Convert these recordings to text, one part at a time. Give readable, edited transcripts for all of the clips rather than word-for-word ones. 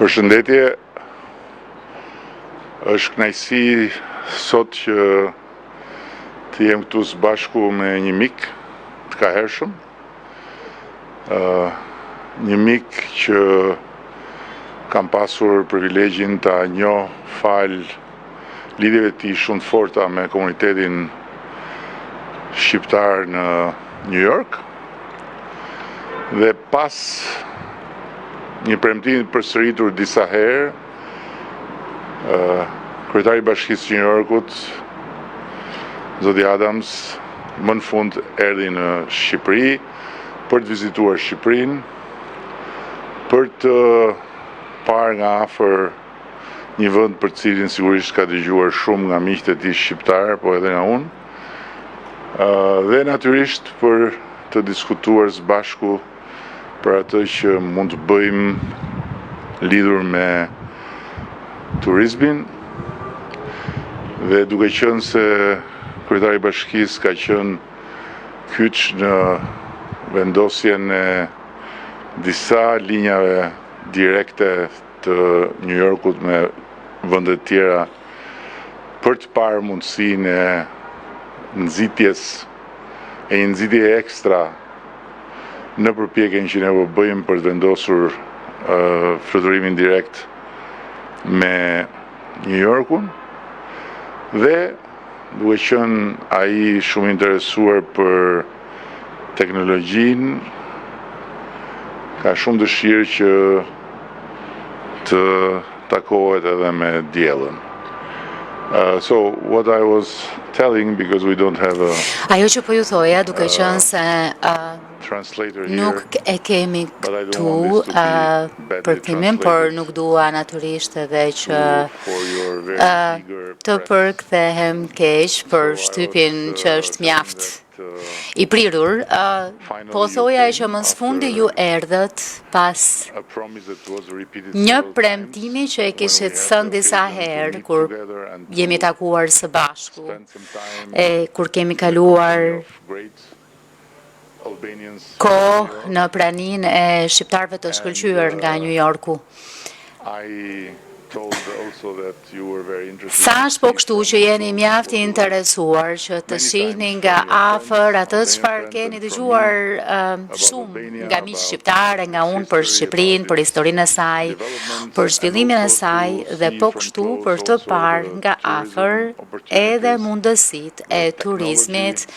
Përshëndetje, është kënaqësi sot që të jem këtu së bashku me një mik të kahershëm, një mik që kam pasur privilegjin ta njoh fal lidhjeve të tij shumë të forta me komunitetin shqiptar në New York, dhe pas një premtimi të përsëritur disa herë, kryetari i Bashkisë së New Yorkut, zoti Adams, më në fund erdhi në Shqipëri për të vizituar Shqipërinë, për të parë nga afër një vend për cilin sigurisht ka dëgjuar shumë nga miqtë e tij shqiptar, po edhe nga unë, dhe natyrisht për të diskutuar së bashku për atë që mund të bëjmë lidhur me turizmin, dhe duke qenë se kryetari i Bashkisë ka qenë kyç në vendosjen e disa linjave direkte të New Yorkut me vende të tjera për të parë mundësinë e nxitjes e një nxitje ekstra në përpjekjen që ne po bëjmë për të vendosur fluturimin direkt me New Yorkun, dhe duke qenë ai shumë interesuar për teknologjinë, ka shumë dëshirë që të takohet edhe me diellën. So what I was telling, because we don't have a ajo që po ju thoja, duke qenë se nuk e kemi këtu përkthimin, por nuk dua natyrisht edhe që të përkthehem keq për shtypin që është mjaft i prirur, po thoja që më së fundi ju erdhët pas një premtimi që e kishit thënë disa herë kur jemi takuar së bashku, e kur kemi kaluar kohë në praninë e shqiptarëve të shkëlqyer nga New Yorku. Thash po kështu që jeni mjaft i interesuar që të shihni nga afër atë çfarë keni dëgjuar shumë nga miq shqiptarë, nga unë për Shqipërinë, për historinë e saj, për zhvillimin e saj, dhe po kështu për të parë nga afër edhe mundësitë e turizmit,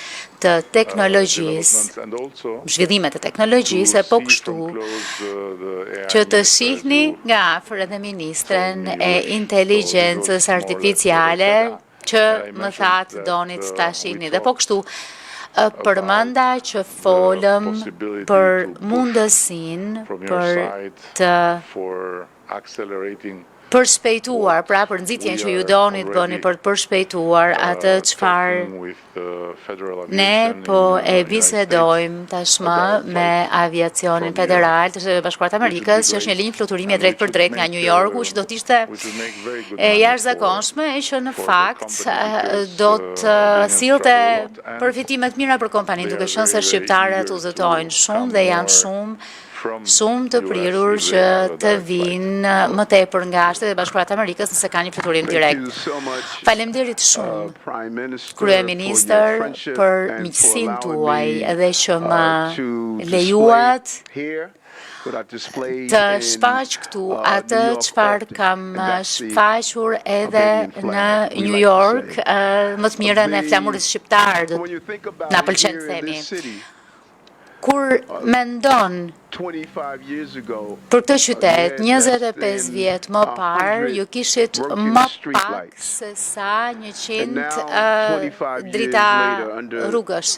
të teknologjisë, zhvillimet e teknologjisë, e po kështu që të shihni nga afër edhe ministren e inteligjencës artificiale që më thatë donit ta shihni, dhe po kështu përmenda që folëm për mundësinë për të përshpejtuar, pra për nxitjen që ju donit bëni për të përshpejtuar atë çfarë ne po e bisedojmë tashmë me aviacionin federal të Bashkuar të Amerikës, që është një linjë fluturimi drejt për drejt nga New Yorku, që do të ishte e jashtëzakonshme, e që në fakt do të sillte përfitime të mira për kompaninë, duke qenë se shqiptarët udhëtojnë shumë dhe janë shumë të prirur që të vinë më tepër nga Shtetet e Bashkuara të Amerikës nëse ka një fluturim direkt. Faleminderit shumë, kryeministër, për miqësinë tuaj edhe që më lejuat të shfaq këtu atë çfarë kam shfaqur edhe në New York, më të mirën e flamurit shqiptar, na pëlqen të themi. Kur mendon për këtë qytet 25 vjet më parë, ju kishit më pak se sa 100 drita rrugësh.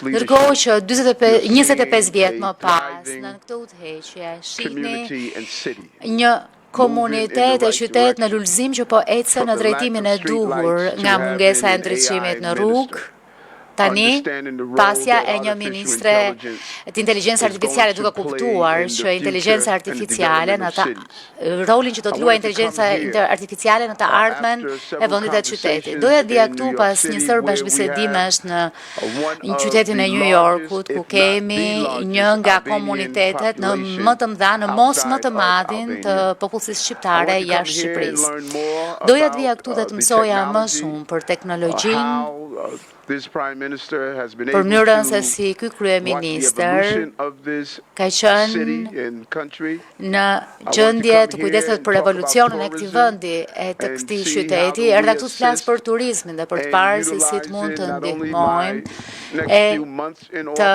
Ndërkohë që 25 vjet më pas, në këtë udhëheqje, shihni një komunitet e qytet në lullëzim që po ecën në drejtimin e duhur nga mungesa e ndriçimit në rrugë, Tani, pasja e një ministre të inteligjencë artificiale duke kuptuar që inteligjenca artificiale rolin që do të luajë inteligjenca artificiale në të ardhmen e vendit të qytetit. Doja të vija këtu pas një sër bashkëbisedimesh në qytetin e New Yorkut, ku kemi një nga komunitetet në më të mëdha, në mos më të madhin të popullsisë shqiptare jashtë Shqipërisë. Doja të vija këtu dhe të mësoja më shumë për teknologjinë, për mënyrën se si ky kryeministër ka qenë në gjendje të kujdeset për revolucionin e këtij vendi e të këtij qyteti, erdha këtu të flas për turizmin dhe për të parë se si të mund të ndihmojmë e të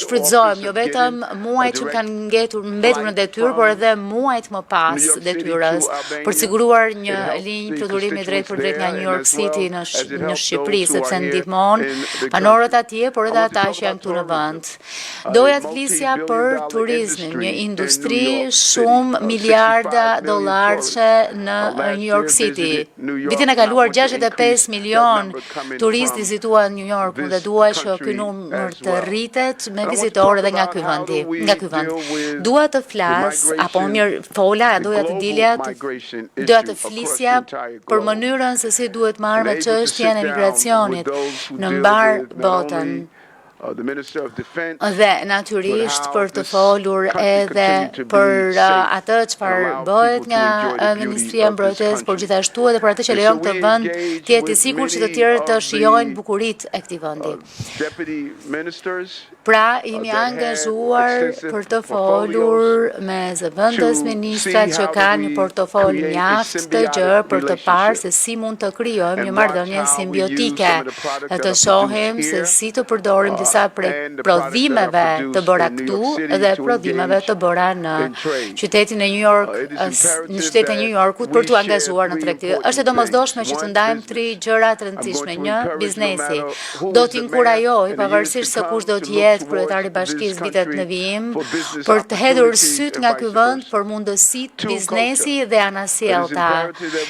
shfrytëzojmë jo vetëm muajt që kanë mbetur në detyrë, por edhe muajt më pas detyrës, për siguruar një linjë fluturimi drejt për drejt nga New York City në Shqipëri, sepse ndihmon banorët atje, por edhe ata që janë këtu në vend. Doja të flisja për turizmin, një industri shumë miliarda dollarëshe në New York City. Vitin e kaluar 65 milion turistë vizituan New York dhe dua që ky numër të rritet me vizitorë edhe nga ky vend. Dua të flas, apo mirë fola, doja të flisja për mënyrën se si duhet marrë me çështjen e migracionit në mbar botën. Dhe natyrisht për të folur edhe për atë çfarë bëhet nga Ministria e Mbrojtjes, por gjithashtu edhe për atë që lejon këtë vend të jetë i sigurt që të tjerët të shijojnë bukuritë e këtij vendi. Pra, jemi angazhuar për të folur me zëvendës ministra që kanë një portofol mjaft të gjerë për të parë se si mund të krijojmë një marrëdhënie simbiotike dhe të shohim se si të përdorim disa prej prodhimeve të bëra këtu dhe prodhimeve të bëra në qytetin e në qytetin e New Yorkut për t'u angazhuar në tregti. Është e domosdoshme që të ndajmë 3 gjëra të rëndësishme. Një, biznesi. Do t'inkurajoj, pavarësisht se kush do të jetë kryetari i bashkisë vitet në vijim, për të hedhur syt nga ky vend për mundësitë biznesi dhe anasjellta.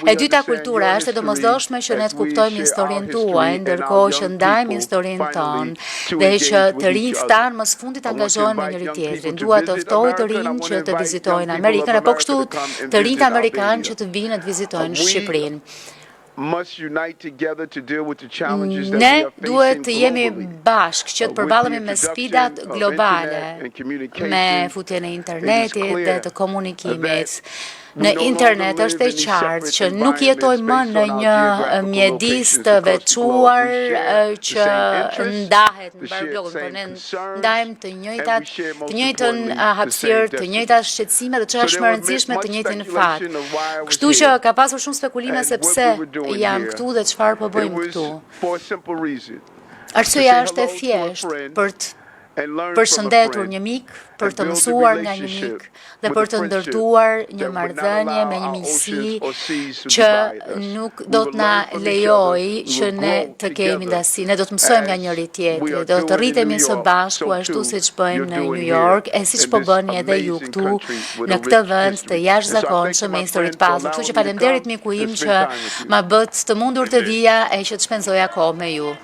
E dyta, kultura. Është e domosdoshme që ne të kuptojmë historinë tuaj, ndërkohë që ndajmë historinë tonë dhe që të rinjt tanë më së fundit angazhohen me njëri tjetrin. Dua të ftoj të rinj që të vizitojnë Amerikën, apo kështu të rinjt amerikanë që të vinë të vizitojnë Shqipërinë. Ne duhet të jemi bashkë që të përballemi me sfidat globale, me futjen e internetit dhe të komunikimit. Në internet është e qartë që nuk jetojmë më në një mjedis të veçuar që ndahet në barblogun, por ne ndajmë të njëjtën hapësirë, të njëjtat shqetësime dhe ç'është më e rëndësishme të njëjtin fat. Kështu që ka pasur shumë spekulime se pse jam këtu dhe çfarë po bëjmë këtu. Arsyeja është e thjeshtë për të përshëndetur një mik, për të mësuar nga një mik dhe për të ndërtuar një marrëdhënie me një miqësi që nuk do të na lejojë që ne të kemi ndasi. Ne do të mësojmë nga njëri tjetri, do të rritemi së bashku ashtu siç bëjmë në New York e siç po bëni edhe ju këtu në këtë vend të jashtëzakonshëm me histori të pasur. Kështu që faleminderit miku im që ma bët të mundur të vija e që të shpenzoja kohë me ju.